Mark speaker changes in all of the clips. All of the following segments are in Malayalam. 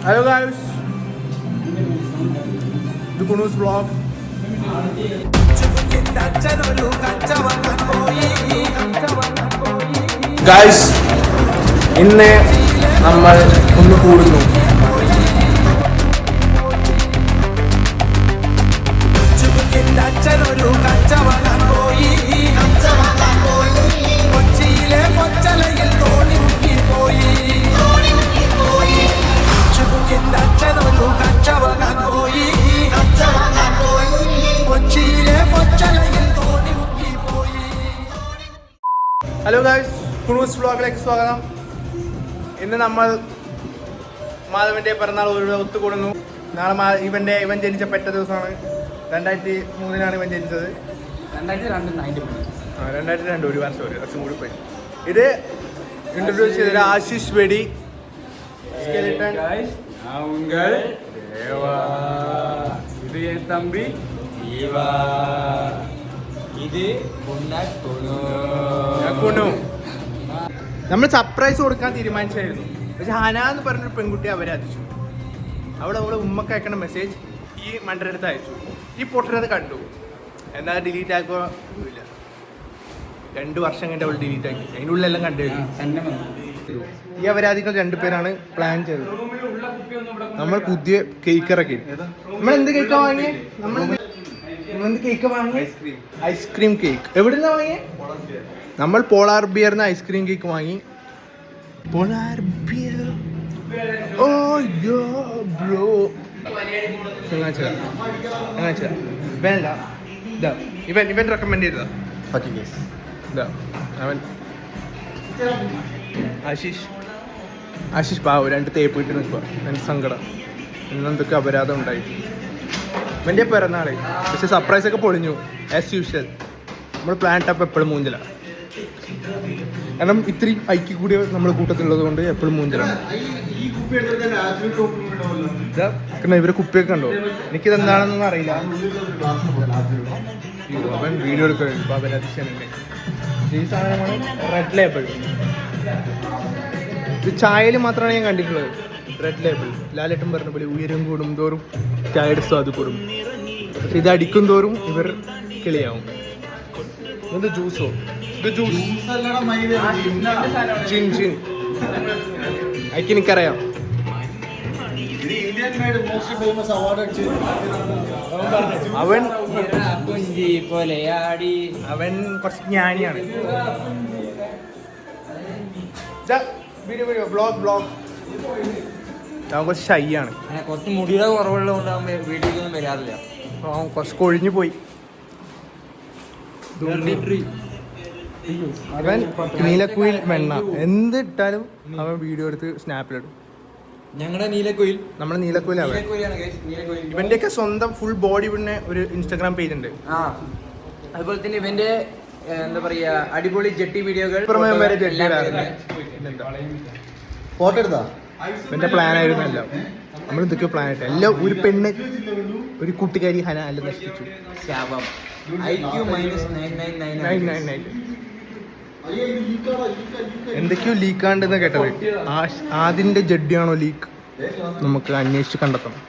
Speaker 1: Hello guys, the Kunus vlog. Guys, ഇന്ന് നമ്മൾ ഒന്ന് കൂടുന്നു. ഹലോ ഗായ്സ്, കുണൂസ് വ്ളോഗിലേക്ക് സ്വാഗതം. ഇന്ന് നമ്മൾ മാധവൻ്റെ പിറന്നാൾ ഒത്തുകൂടുന്നു. നാളെ ഇവൻ ജനിച്ച പെറ്റ ദിവസമാണ്. 2003 ഇവൻ ജനിച്ചത്. 2002 ഒരു വർഷം കൂടി പോയി. ഇത് ഇൻട്രൊഡ്യൂസ് ചെയ്തത് ആശിഷ് വെടി, സ്കെലിട്ടൺ,
Speaker 2: ഇത് തമ്പി, ഇത്
Speaker 1: നമ്മൾ സർപ്രൈസ് കൊടുക്കാൻ തീരുമാനിച്ചായിരുന്നു. പക്ഷെ ഹന എന്ന് പറഞ്ഞൊരു പെൺകുട്ടി അവരെ അതിച്ചു. അവളെ ഉമ്മക്ക് അയക്കണ മെസ്സേജ് ഈ മണ്ടരടുത്ത് അയച്ചു. ഈ പൊട്ടരത് കണ്ടു. എന്നാൽ ഡിലീറ്റ് ആക്കുകയില്ല. 2 വർഷം കഴിഞ്ഞിട്ട് അവൾ ഡിലീറ്റ് ആക്കി. അതിൻ്റെ ഉള്ളിലെല്ലാം കണ്ടുവരും. ഈ അപരാധികൾ 2 പേരാണ് പ്ലാൻ ചെയ്തത്. നമ്മൾ പുതിയ കേക്ക് ഇറക്കി. നമ്മളെന്ത് കേക്കാ വാങ്ങിയേ? നമ്മളെന്ത് കേക്ക് വാങ്ങി? Ice cream cake. എവിടെ നിന്നാ വാങ്ങിയേ? നമ്മൾ പോളാർ ബിയറിന് ഐസ്ക്രീം കേക്ക് വാങ്ങി. പോളാർ ബിയർ, ഓ യോ ബ്രോ. വേണ്ട, ഇവൻ റെക്കമെൻഡ് ചെയ്തതാ. അവൻ ആശിഷ് പാവം 2 തേപ്പ് കിട്ടി നിൽക്കുക. എനിക്ക് സങ്കടം. ഇന്നെന്തൊക്കെ അപരാധം ഉണ്ടായി. ഇവൻ്റെ പിറന്നാള്. പക്ഷെ സർപ്രൈസ് ഒക്കെ പൊളിഞ്ഞു. ആസ് യൂഷ്വൽ നമ്മൾ പ്ലാൻ ടപ്പ് എപ്പോഴും മൂഞ്ചല. കാരണം ഇത്രയും ഐക്യ കൂടിയ നമ്മൾ കൂട്ടത്തിലുള്ളത് കൊണ്ട് എപ്പോഴും മൂഞ്ചലാണ്. ഇവരെ കുപ്പിയൊക്കെ കണ്ടോ? എനിക്കിതെന്താണെന്നൊന്നും അറിയില്ല. അവൻ വീഡിയോ എടുക്കുന്നുണ്ട്. അപ്പോൾ അവരതിശയല്ലേ. ഈ സാധനമാണ് റെഡ് ലേബിൾ. ഇത് ചായയിൽ മാത്രമാണ് ഞാൻ കണ്ടിട്ടുള്ളത്. Red label. ലാലേട്ടൻ പറഞ്ഞ പോലെ ഉയരം കൂടും തോറും ചായയുടെ സ്വാദ് കൂടും. പക്ഷെ ഇത് അടിക്കും തോറും ഇവർ കിളിയാവും. ഇത് ജ്യൂസോ? ഇത് ജ്യൂസ് ചിൻ ചിൻ. എനിക്കറിയാം. അവൻ കുറച്ച് ജ്ഞാനിയാണ്. ബ്ലോഗ് അവൻ കുറച്ച് ഷൈ ആണ്.
Speaker 2: കുറച്ച് മുടിയുടെ കുറവുള്ളതുകൊണ്ട് വീട്ടിലേക്കൊന്നും വരാറില്ല.
Speaker 1: അവൻ കുറച്ച് കൊഴിഞ്ഞു പോയി. അവൻ നീലക്കുയിൽ വെണ്ണ എന്തിട്ടാലും അവൻ വീഡിയോ എടുത്ത് സ്നാപ്പിലിടും.
Speaker 2: ഞങ്ങളുടെ നീലക്കുയിൽ,
Speaker 1: നമ്മുടെ നീലക്കുയിലാണ്. ഇവന്റെയൊക്കെ സ്വന്തം ഫുൾ ബോഡി പിന്നെ ഒരു ഇൻസ്റ്റാഗ്രാം പേജ് ഉണ്ട്.
Speaker 2: അതുപോലെ തന്നെ ഇവന്റെ എന്താ പറയാ അടിപൊളി ജെട്ടി വീഡിയോകൾ
Speaker 1: ഫോട്ടോ എടുത്താ. ഇവന്റെ പ്ലാൻ ആയിരുന്നു എല്ലാം. നമ്മൾ എന്തൊക്കെയോ പ്ലാൻ ആയിട്ട് എല്ലാം. ഒരു പെണ്ണ്, ഒരു കൂട്ടുകാരി ഹന എല്ലാം നശിപ്പിച്ചു. എന്തൊക്കെയോ ലീക്കാണ്ടെന്ന് കേട്ടത്. ആദിന്റെ ജഡ്ഡിയാണോ ലീക്ക്? നമുക്ക് അന്വേഷിച്ച് കണ്ടെത്തണം.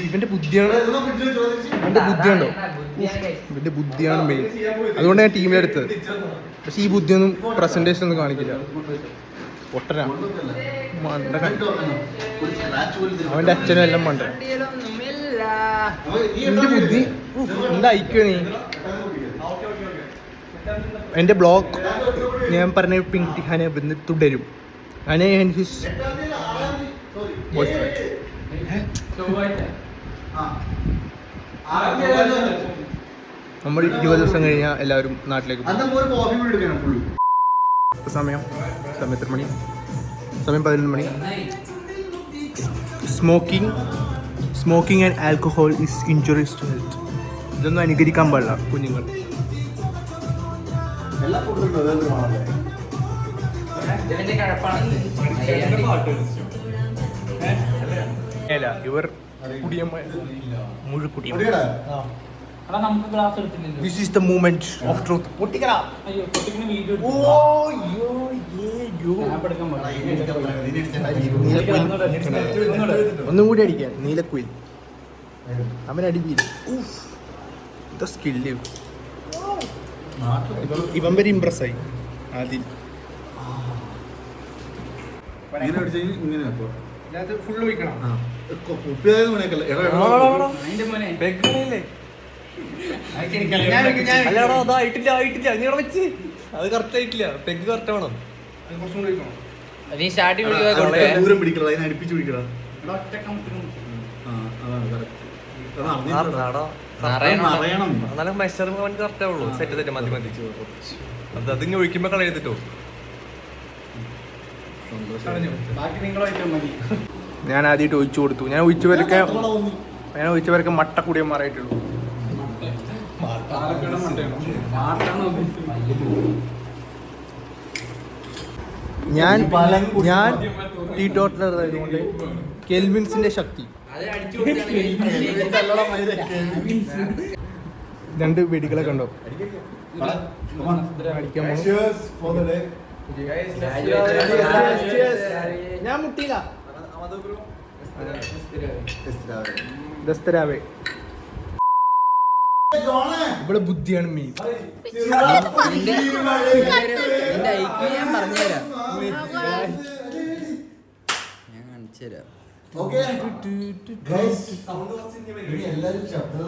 Speaker 1: ഇവന്റെ ബുദ്ധിയാണ്. ഇവന്റെ ബുദ്ധിയാണ് മെയിൻ. അതുകൊണ്ട് ഞാൻ ടീമിലെടുത്തത്. പക്ഷെ ഈ ബുദ്ധിയൊന്നും പ്രസന്റേഷൻ ഒന്നും കാണിക്കില്ല. പൊട്ടനാ, മണ്ടന. അവന്റെ അച്ഛനും എല്ലാം മണ്ടന. എന്റെ ബുദ്ധി എന്താ അയക്കുക നീ? എന്റെ ബ്ലോഗ് ഞാൻ പറഞ്ഞ പിങ്ക് ഹനെ തുടരും. ഹനെ ആൻഡ് ഹിസ് ബോയ്ഫ്രണ്ട്. നമ്മൾ 20 ദിവസം കഴിഞ്ഞാൽ എല്ലാവരും നാട്ടിലേക്ക് പോകും. സമയം എത്ര മണി? സമയം 11 മണി. Smoking and alcohol is injuries to health. ഇതൊന്നും അനുകരിക്കാൻ പാടില്ല കുഞ്ഞുങ്ങൾ. ഇവർ This is the moment of truth. ഒന്നും കൂടി അടിക്കാൻ നീലക്കുയിൽ അവൻ അടിപ്പില്ല. എന്താ സ്കില്ല്. ഇവൻ വരെ ഇമ്പ്രസ് ആയി ആദ്യം. ഫുള്ള് വയ്ക്കണം.
Speaker 3: അത് കറക്റ്റ് ആയിട്ടില്ല. പെഗ് കറക്റ്റ് വേണം.
Speaker 2: നീ സ്റ്റാർട്ടിങ്
Speaker 4: ദൂരം പിടിക്കണം, അതിനെ അടുപ്പിച്ച് പിടിക്കണം.
Speaker 3: എന്നാലും മെഷർമെന്റ് കറക്റ്റ് ആവുള്ളൂ. സെറ്റ് സെറ്റ് മതി മതി. അതിങ്ങനെ ഒഴിക്കുമ്പോ കളയത്തിട്ടോ.
Speaker 1: ഞാൻ ആദ്യമായിട്ട് ഒഴിച്ചു കൊടുത്തു. ഞാൻ ഒഴിച്ചവരൊക്കെ മട്ടക്കൂടിയ മാറായിട്ടുള്ളൂ. ഞാൻ ടീ ടോട്ടലർ ആയതുകൊണ്ട് കെൽവിൻസിന്റെ ശക്തി. രണ്ട് വെടികളെ കണ്ടോ? ഞാൻ മുട്ടിയില്ല. ദസ്തരാവേ ഇവിടെ ബുദ്ധിയാണ് മെയിൻ.
Speaker 2: എന്റെ ഐക്യു ഞാൻ പറഞ്ഞുതരാം. ഞാൻ കാണിച്ചുതരാം.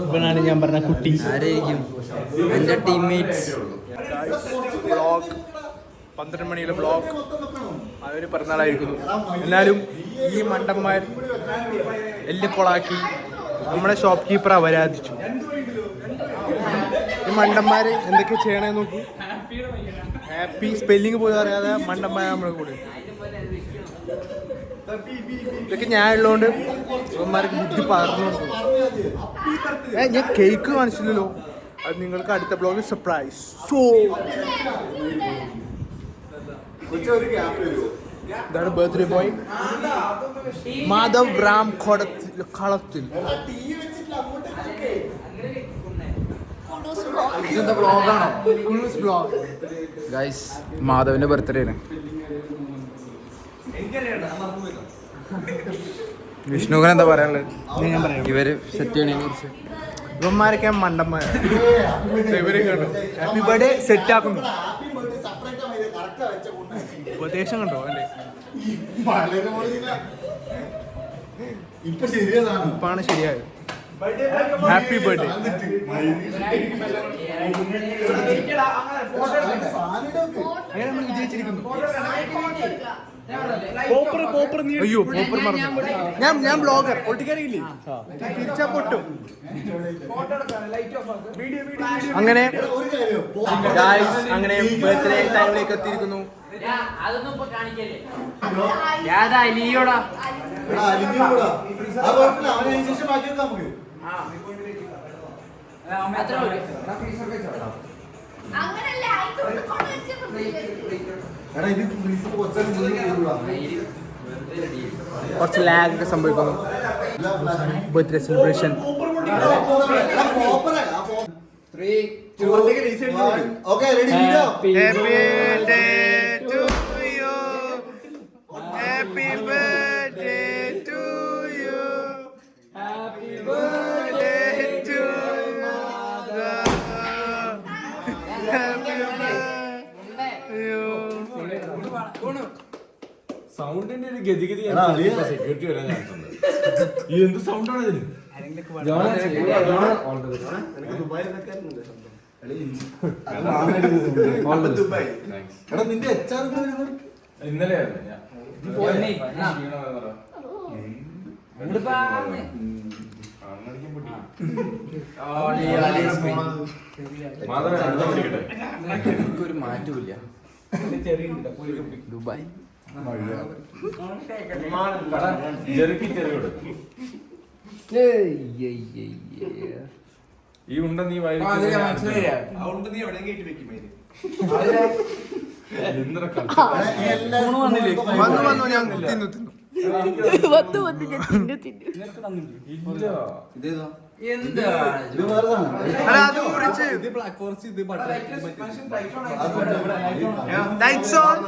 Speaker 1: ഇവനാണ് ഞാൻ പറഞ്ഞ കുട്ടി.
Speaker 2: ആരായിരിക്കും എന്റെ ടീംമേറ്റ്സ്?
Speaker 1: ബ്ലോഗ് 12 മണിയിലെ ബ്ലോഗ് അതൊരു പിറന്നാളായിരിക്കുന്നു. എന്നാലും ഈ മണ്ടന്മാർ എല്ലാം കൊളാക്കി നമ്മളെ ഷോപ്പ് കീപ്പർ അപരാധിച്ചു. ഈ മണ്ടന്മാർ എന്തൊക്കെ ചെയ്യണമെന്ന് നോക്കി. ഹാപ്പി സ്പെല്ലിങ് പോലും അറിയാതെ മണ്ടന്മാർ നമ്മളെ കൂടെ. ഇതൊക്കെ ഞാൻ ഉള്ളതുകൊണ്ട് ഇവന്മാർക്ക് ബുദ്ധി പറഞ്ഞു കൊടുക്കും. ഞാൻ കേക്ക് കാണിച്ചില്ലല്ലോ. അത് നിങ്ങൾക്ക് അടുത്ത ബ്ലോഗിൽ സർപ്രൈസ്. സോ ഇതാണ് ബർത്ത്ഡേ ബോയ് മാധവ് റാം കളത്തിൽ.
Speaker 2: ഗൈസ് മാധവന്റെ ബർത്ത്ഡേ ആണ്. വിഷ്ണുവിന് എന്താ പറയാനുള്ളത്?
Speaker 1: ഞാൻ പറയാം.
Speaker 2: ഇവര് സെറ്റ് ചെയ്യണതിനെ കുറിച്ച്.
Speaker 1: ഇവന്മാരൊക്കെ മണ്ടന്മാർ. ഇവരെ കണ്ടോ ഹാപ്പി ബർത്ത്ഡേ സെറ്റ് ആക്കുന്നു. ഉപദേശം കണ്ടോ അല്ലേ? ഇപ്പാണ് ശരിയായത്. Happy birthday. അങ്ങനെ നമ്മൾ വിജയിച്ചിരിക്കുന്നു. അയ്യോ പോപ്പർ മറന്നു. ഞാൻ ബ്ലോഗർ പൊട്ടിക്കാറില്ലേ? തിരിച്ചാ പൊട്ടും. അങ്ങനെ അങ്ങനെ ബർത്ത്ഡേ ടൈമിലേക്ക് എത്തിയിരിക്കുന്നു. കുറച്ച് ലാഗ് ഒക്കെ സംഭവിക്കുന്നു. Birthday celebration. Happy birthday to you. Happy birthday to you. Happy birthday.
Speaker 3: സൗണ്ടിന്റെ ഒരു ഗതിഗതി സെക്യൂരിറ്റി വരാൻ ചാൻസുണ്ട്. ഈ എന്ത് സൗണ്ടാണ് ഇതിന്? ഇന്നലെ
Speaker 2: ഒരു മാറ്റമില്ല. ദുബായ്
Speaker 3: ഈ ഉണ്ട നീ
Speaker 1: വന്നു ഞാൻ തിന്നു.
Speaker 3: ഇതേതാ
Speaker 2: എന്താ
Speaker 4: ഇത് വേറെ സാധനം.
Speaker 1: അല്ല, അത് മുറിച്ച്
Speaker 3: ഇത് ബ്ലാക്ക് ഫോറസ്റ്റ് ഇത് butter
Speaker 1: lights on.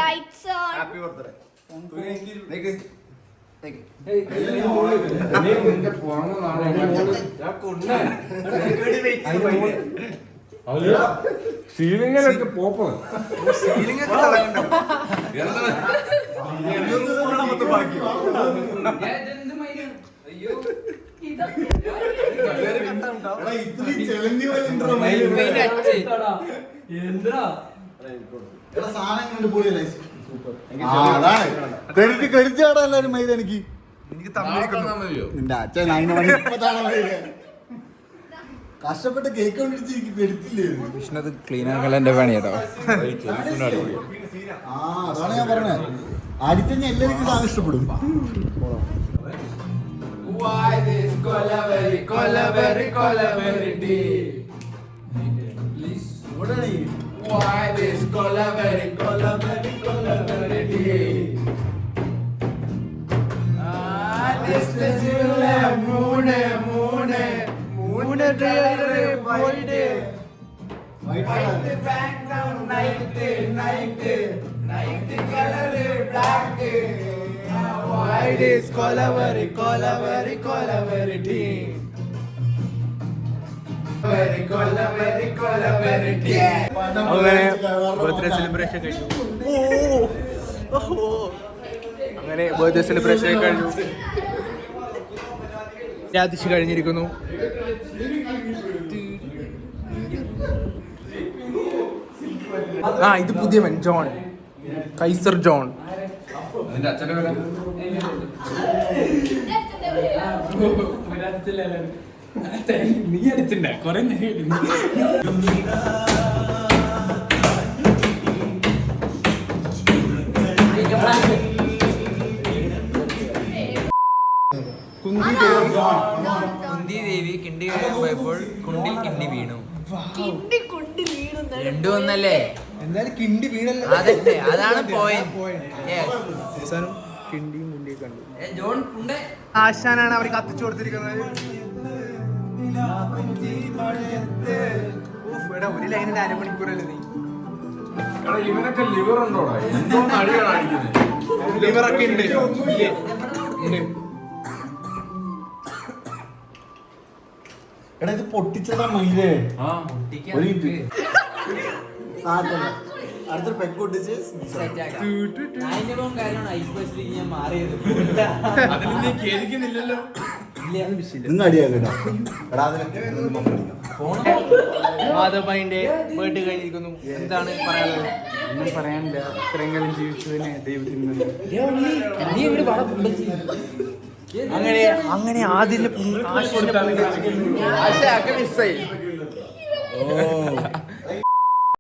Speaker 5: Lights on.
Speaker 1: Happy birthday.
Speaker 6: സീലിംഗിലൊക്കെ പോപ്പോ
Speaker 1: സീലിംഗ് ഒക്കെ തിളങ്ങുന്നുണ്ട്.
Speaker 4: എടാ, ഇത്രയും ചെലന്തി പോലെ ഉണ്ടോ മയില്? എടാ, സാധനം കണ്ട് പൊളിയല്ലേ? ആ, അതാണ്. ക്രെഡിറ്റ് കാർഡാ എല്ലാരും മയില് എനിക്ക്.
Speaker 1: എനിക്ക് തമ്മിലിരിക്കുന്നു.
Speaker 4: നിന്റെ അച്ഛൻ അതിന് വേണ്ടി ഇപ്പത്താണ് മയില്. കഷ്ടപ്പെട്ട് കേക്ക് കൊണ്ടിരിച്ച് എനിക്ക് ക്രെഡിറ്റില്ലേ?
Speaker 6: വിഷ്ണത് ക്ലീൻ ആക്കാൻ എന്റെ പണി കേട്ടോ.
Speaker 4: ആ, അതാണ് ഞാൻ പറഞ്ഞത്. അടിച്ചഞ്ഞ എല്ലാവർക്കും സാധനം ഇഷ്ടപ്പെടും. ഇവിടെയാണ് ഈ white colour.
Speaker 1: അങ്ങനെ ബർത്ത്ഡേ സെലിബ്രേഷൻ കഴിഞ്ഞു. അങ്ങനെ ബർത്ത്ഡേ സെലിബ്രേഷൻ കഴിഞ്ഞു. രാതിച്ച് കഴിഞ്ഞിരിക്കുന്നു. ആ, ഇത് പുതിയവൻ ജോൺ, കൈസർ ജോൺ.
Speaker 6: നിന്റെ അച്ഛന്റെ പേര്
Speaker 7: നീ അടിച്ചിട്ടുണ്ടേ കൊറേ
Speaker 2: കുന്തി ദേവി കിണ്ടി കഴിയാൻ പോയപ്പോൾ കുണ്ടിൽ കിണ്ടി വീണു.
Speaker 5: കിണ്ടി കുണ്ടി വീണുന്നു.
Speaker 2: രണ്ടു ഒന്നല്ലേ?
Speaker 1: എന്തായാലും കിണ്ടി വീണല്ലോ.
Speaker 2: അതല്ലേ, അതാണ് പോയിന്റ്.
Speaker 1: അവസാനം കിണ്ടിയും മുണ്ടിയും കണ്ടു.
Speaker 2: ജോൺ കുണ്ടേ
Speaker 1: ആശാനാണ് അവർ കത്തിച്ചു കൊടുത്തിരിക്കുന്നത്. ഒരു ലൈനിന്റെ അരമണിക്കൂറല്ലേ നീ?
Speaker 6: ഇവനൊക്കെ ലിവർ ഉണ്ടോടാ? എന്തോ അടിയാണ് അടിക്കുന്നത്.
Speaker 1: ലിവറൊക്കെ ഉണ്ട്.
Speaker 4: എടാ, ഇത് പൊട്ടിച്ചതാ മയിലേ. ഒരു മിനിറ്റ്. സാധനം അടുത്തൊരു പെഗ് പൊട്ടിച്ച്
Speaker 2: കാര്യമാണ് ഐസ് ഞാൻ മാറിയത്.
Speaker 6: അതിന് നീ ഖേദിക്കുന്നില്ലല്ലോ.
Speaker 4: നിങ്ങൾ അടിയാക്കട്ടോ. എടാ,
Speaker 1: മാധവന്റെ ബർത്ത്ഡേ കഴിഞ്ഞിരിക്കുന്നു. എന്താണ് പറയാനുള്ളത്?
Speaker 7: ഒന്നും പറയാനില്ല. ഇത്രയും കാലം ജീവിച്ചതിന് ദൈവത്തിന്
Speaker 1: അങ്ങനെ ആദ്യം
Speaker 2: മിസ്സായി.